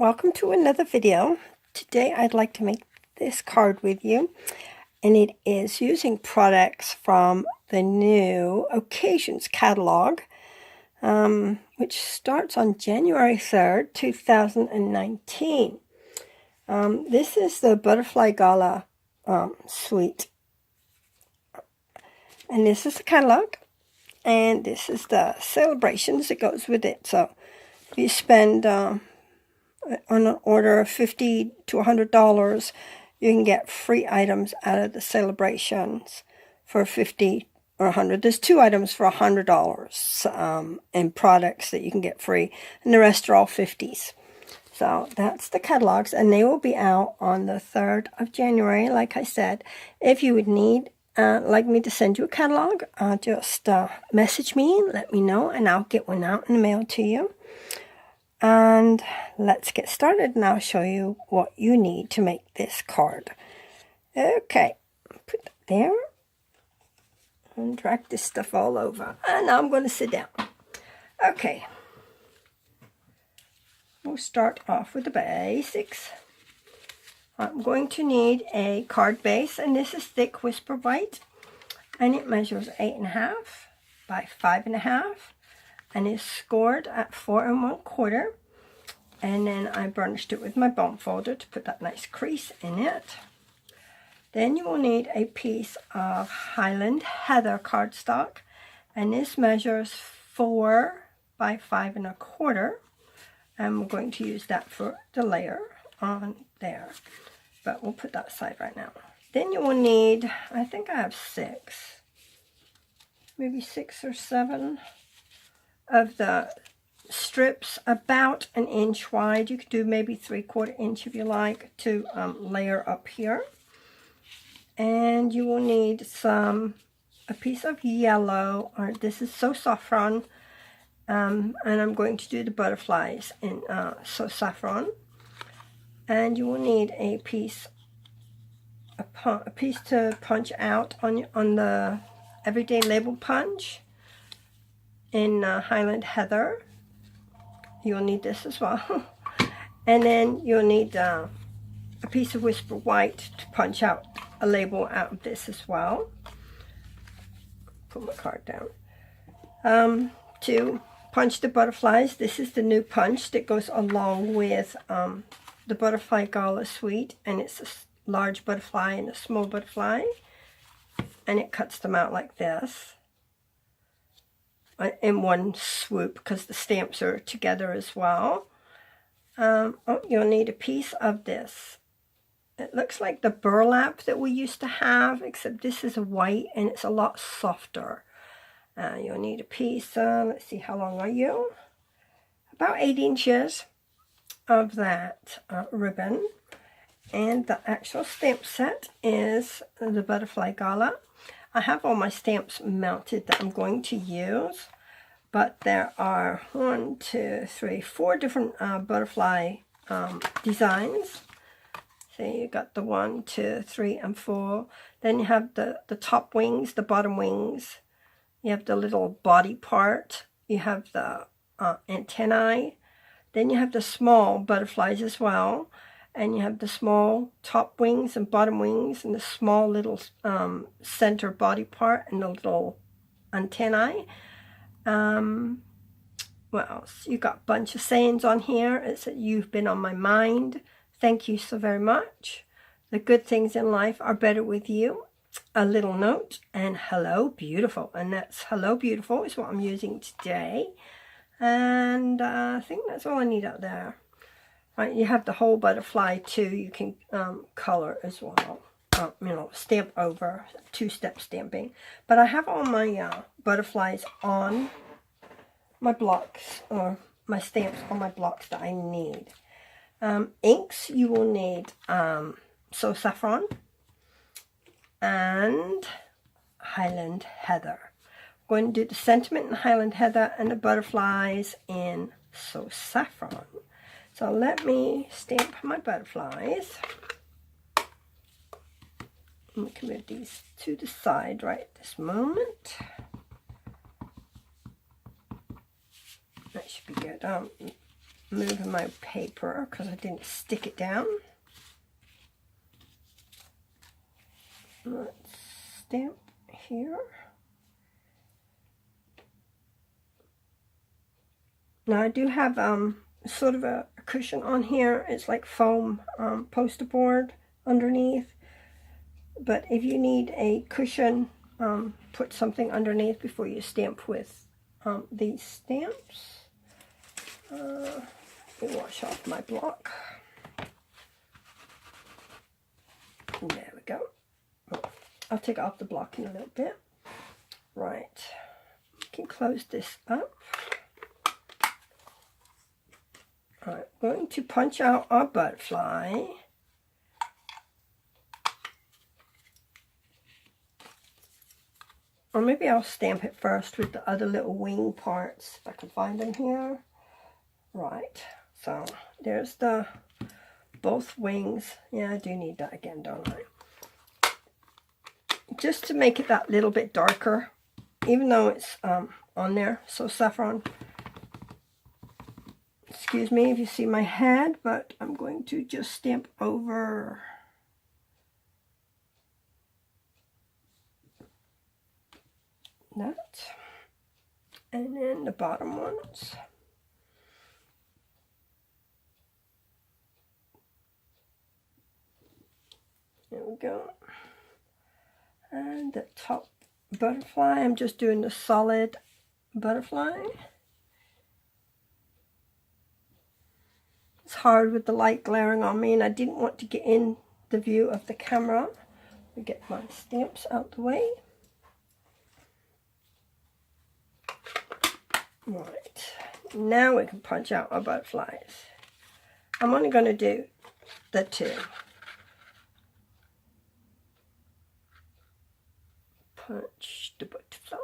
welcome to another video. Today I'd like to make this card with you, and it is using products from the new Occasions catalog, which starts on January 3rd, 2019. This is the Butterfly Gala suite, and this is the catalog, and this is the Sale-A-Brations that goes with it. So if you spend on an order of $50 to $100, you can get free items out of the Sale-A-Brations for $50 or $100. There's 2 items for $100 and products that you can get free, and the rest are all 50s. So that's the catalogs, and they will be out on the 3rd of January, like I said. If you would need like me to send you a catalog, just message me and let me know, and I'll get one out in the mail to you. And let's get started, and I'll show you what you need to make this card. Okay, put that there and drag this stuff all over. And now I'm going to sit down. Okay, we'll start off with the basics. I'm going to need a card base, and this is thick Whisper White, and it measures 8.5 by 5.5. and is scored at 4 1/4. And then I burnished it with my bone folder to put that nice crease in it. Then you will need a piece of Highland Heather cardstock, and this measures 4 by 5 1/4. And we're going to use that for the layer on there, but we'll put that aside right now. Then you will need, I think I have 6, maybe 6 or 7 of the strips about 1 inch wide. You could do maybe 3/4 inch if you like, to layer up here. And you will need a piece of yellow, or this is So Saffron, and I'm going to do the butterflies in So Saffron. And you will need a piece to punch out on the Everyday Label Punch in Highland Heather. You'll need this as well. And then you'll need a piece of Whisper White to punch out a label out of this as well. Put my card down. To punch the butterflies, this is the new punch that goes along with the Butterfly Gala suite, and it's a large butterfly and a small butterfly, and it cuts them out like this in one swoop, because the stamps are together as well. You'll need a piece of this. It looks like the burlap that we used to have, except this is white and it's a lot softer. You'll need a piece, let's see, how long are you? About 8 inches of that ribbon. And the actual stamp set is the Butterfly Gala. I have all my stamps mounted that I'm going to use, but there are 1, 2, 3, 4 different butterfly designs. So you got the 1, 2, 3, and 4. Then you have the top wings, the bottom wings. You have the little body part. You have the antennae. Then you have the small butterflies as well. And you have the small top wings and bottom wings, and the small little center body part, and the little antennae. What else? You got a bunch of sayings on here. It said, "You've been on my mind. Thank you so very much. The good things in life are better with you. A little note," and "Hello, beautiful." And that's "Hello, beautiful" is what I'm using today. And I think that's all I need out there. Right, you have the whole butterfly too. You can color as well. Stamp over, 2-step stamping. But I have all my butterflies on my blocks, or my stamps on my blocks that I need. Inks, you will need So Saffron and Highland Heather. I'm going to do the sentiment in Highland Heather and the butterflies in So Saffron. So let me stamp my butterflies. We can move these to the side right at this moment. That should be good. moving my paper because I didn't stick it down. Let's stamp here. Now I do have sort of a cushion on here. It's like foam poster board underneath. But if you need a cushion, put something underneath before you stamp with these stamps. Let me wash off my block. There we go. I'll take off the block in a little bit. Right. You can close this up. Alright, I'm going to punch out our butterfly. Or maybe I'll stamp it first with the other little wing parts, if I can find them here. Right, so there's the both wings. Yeah, I do need that again, don't I? Just to make it that little bit darker, even though it's on there. So saffron, excuse me if you see my head, but I'm going to just stamp over that, and then the bottom ones. There we go. And the top butterfly, I'm just doing the solid butterfly. It's hard with the light glaring on me, and I didn't want to get in the view of the camera. Let me get my stamps out the way. Right, now we can punch out our butterflies. I'm only going to do the two. Punch the butterfly.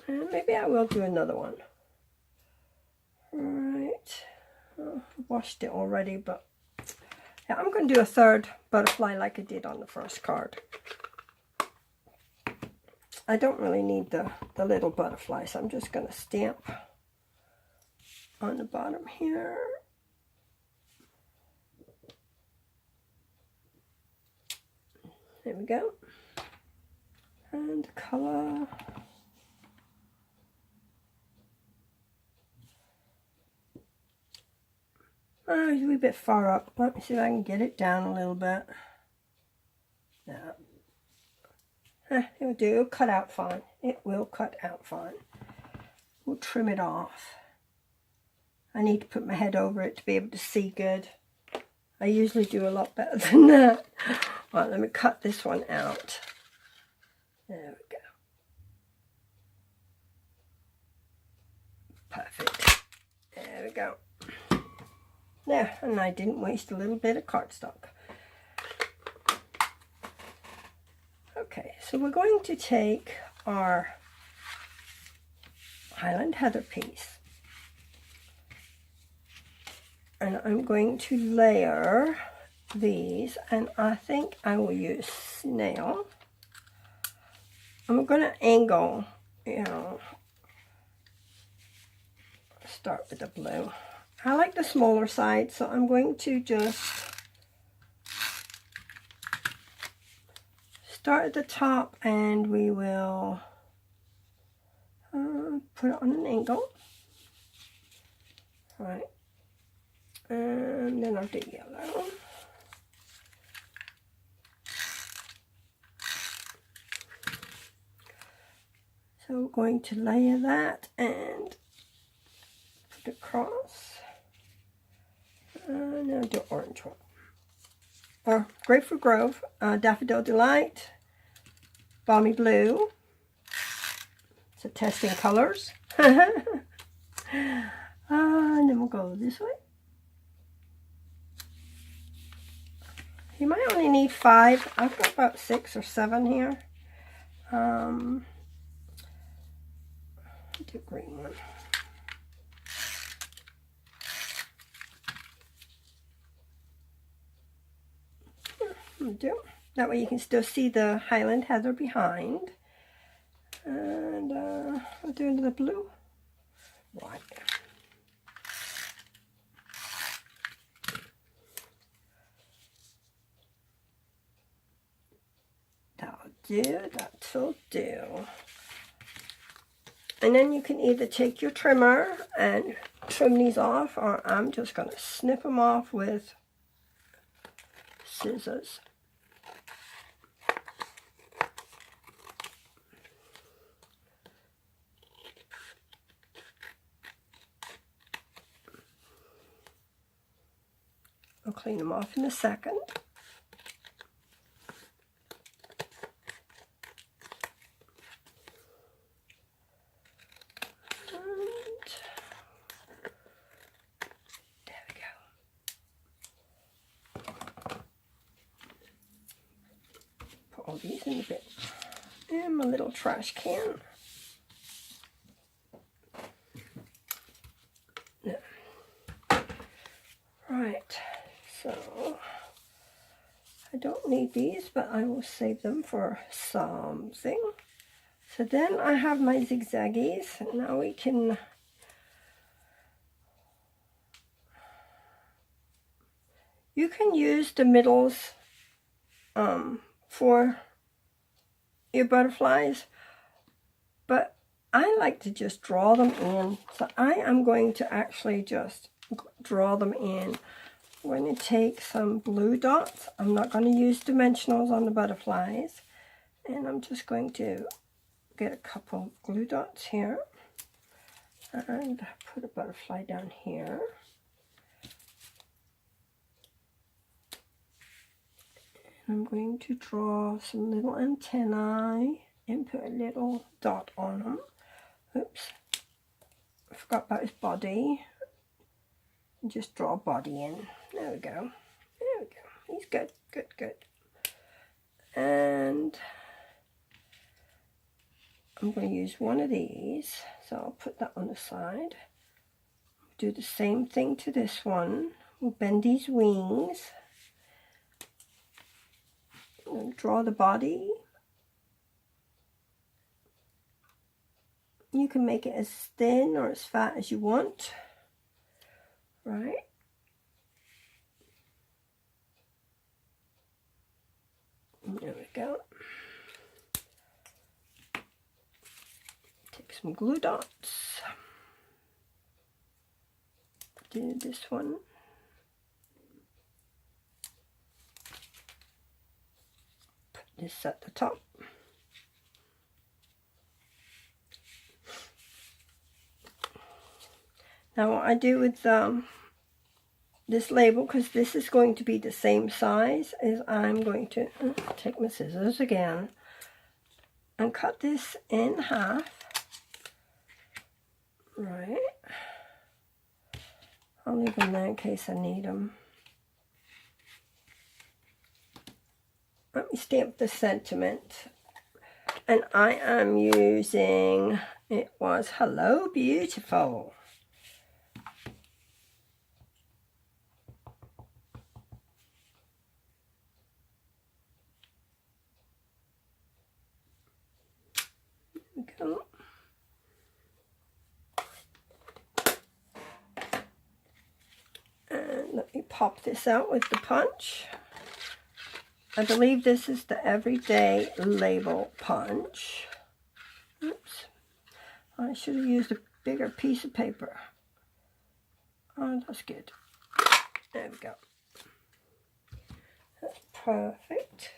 And maybe I will do another one. Right, oh, I washed it already, but yeah, I'm going to do a third butterfly like I did on the first card. I don't really need the little butterfly, so I'm just going to stamp on the bottom here. There we go. And color. Oh, it's a wee bit far up. Let me see if I can get it down a little bit. No. It'll do. It'll cut out fine. It will cut out fine. We'll trim it off. I need to put my head over it to be able to see good. I usually do a lot better than that. Right, let me cut this one out. There we go. Perfect. There we go. There, and I didn't waste a little bit of cardstock. Okay, so we're going to take our Highland Heather piece, and I'm going to layer these, and I think I will use snail. I'm going to angle, start with the blue. I like the smaller side, so I'm going to just start at the top, and we will put it on an angle. Right, and then I'll do yellow. So we're going to layer that and put it across. Now do orange one. Grapefruit Grove, Daffodil Delight, Balmy Blue. So testing colors. And then we'll go this way. You might only need 5. I've got about 6 or 7 here. Do a green one. Do. That way you can still see the Highland Heather behind. And I'll do another blue. Right. That'll do, that'll do. And then you can either take your trimmer and trim these off, or I'm just going to snip them off with scissors. I'll clean them off in a second. And there we go. Put all these in the bin. And my little trash can. No. Right. So, I don't need these, but I will save them for something. So then I have my zigzaggies. Now we can you can use the middles for your butterflies, but I like to just draw them in. So I am going to actually just draw them in. I'm going to take some blue dots. I'm not going to use dimensionals on the butterflies. And I'm just going to get a couple glue dots here. And put a butterfly down here. And I'm going to draw some little antennae and put a little dot on them. Oops. I forgot about his body. Just draw a body in. There we go. There we go. He's good, good, good. And I'm going to use one of these. So I'll put that on the side. Do the same thing to this one. We'll bend these wings. And draw the body. You can make it as thin or as fat as you want. Right. There we go. Take some glue dots. Do this one. Put this at the top. Now what I do with this label, because this is going to be the same size, is I'm going to take my scissors again and cut this in half. Right. I'll leave them there in case I need them. Let me stamp the sentiment. And I am using, it was Hello Beautiful. Go. And let me pop this out with the punch. I believe this is the Everyday Label Punch. Oops. I should have used a bigger piece of paper. Oh, that's good. There we go. That's perfect.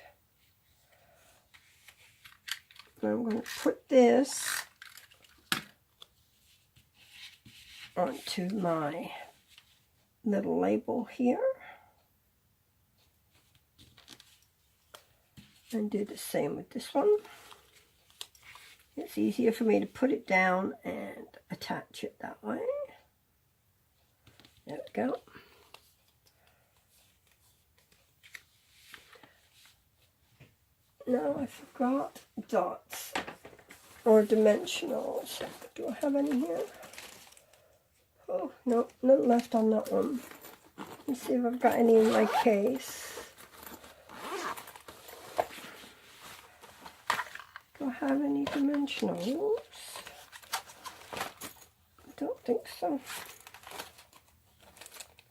I'm going to put this onto my little label here. And do the same with this one. It's easier for me to put it down and attach it that way. There we go. Now I forgot dots or dimensionals. Do I have any here? Oh, no, none left on that one. Let me see if I've got any in my case. Do I have any dimensionals? think so.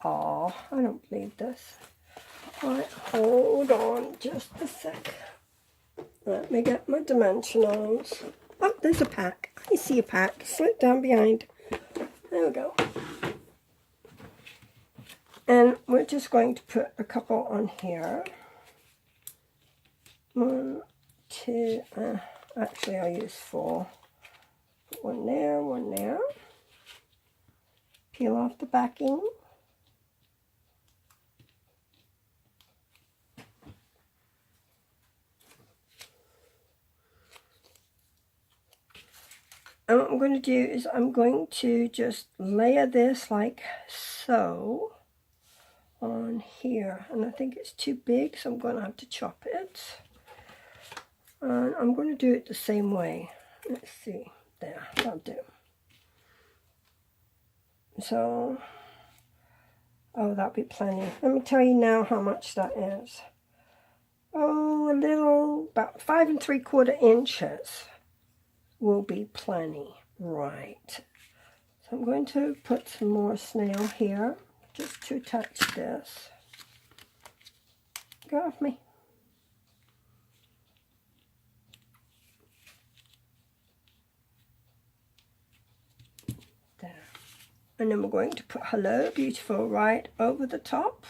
Oh, I don't believe this. Alright, hold on just a sec. Let me get my dimensionals. Oh, there's a pack. I see a pack. Slip down behind. There we go. And we're just going to put a couple on here. 1, 2, actually I'll use 4. Put one there, one there. Peel off the backing. And what I'm going to do is I'm going to just layer this like so on here. And I think it's too big, so I'm going to have to chop it. And I'm going to do it the same way. Let's see. There, that'll do. So, oh, that'll be plenty. Let me tell you now how much that is. Oh, a little, about 5 3/4 inches will be plenty. Right. So I'm going to put some more snail here, just to attach this. Get off me. There. And then we're going to put Hello Beautiful right over the top.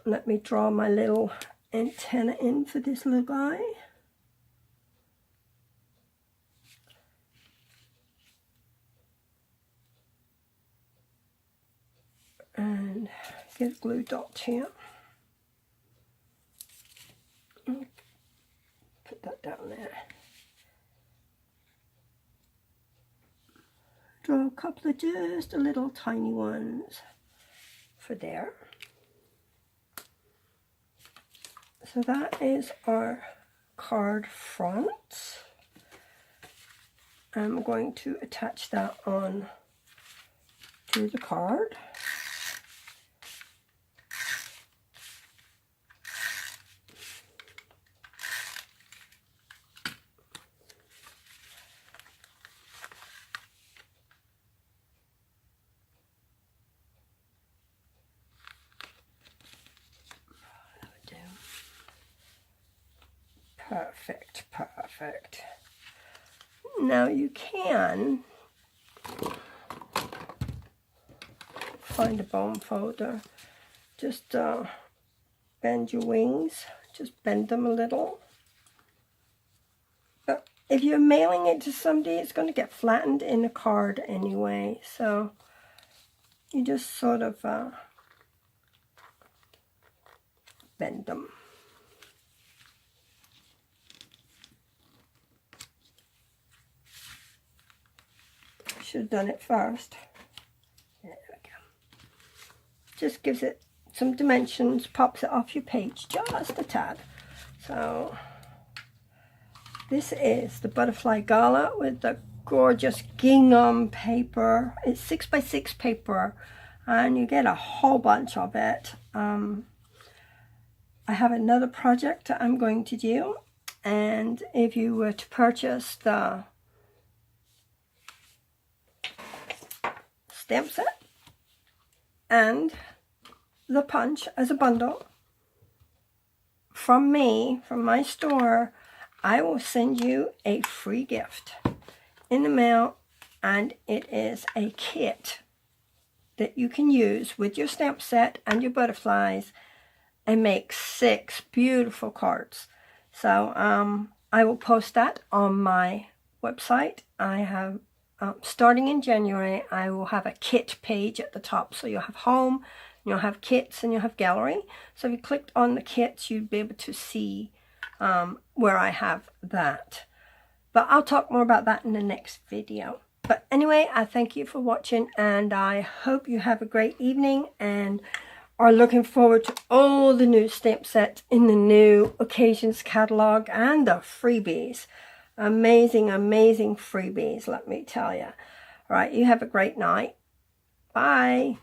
Let me draw my little antenna in for this little guy. And get a glue dot here. Put that down there. Draw a couple of just a little tiny ones for there. So that is our card front. I'm going to attach that on to the card. Perfect, perfect. Now you can find a bone folder. Just bend your wings. Just bend them a little. But if you're mailing it to somebody, it's going to get flattened in the card anyway. So you just sort of bend them. Should have done it first. There we go. Just gives it some dimensions, pops it off your page just a tad. So this is the Butterfly Gala with the gorgeous gingham paper. It's 6 by 6 paper, and you get a whole bunch of it. I have another project that I'm going to do, and if you were to purchase the stamp set and the punch as a bundle from me, from my store, I will send you a free gift in the mail, and it is a kit that you can use with your stamp set and your butterflies and make 6 beautiful cards. So I will post that on my website. I have starting in January, I will have a kit page at the top. So you'll have home, you'll have kits, and you'll have gallery. So if you clicked on the kits, you'd be able to see where I have that. But I'll talk more about that in the next video. But anyway, I thank you for watching, and I hope you have a great evening and are looking forward to all the new stamp sets in the new occasions catalog and the freebies. Amazing, amazing freebies, let me tell you. All right, you have a great night. Bye.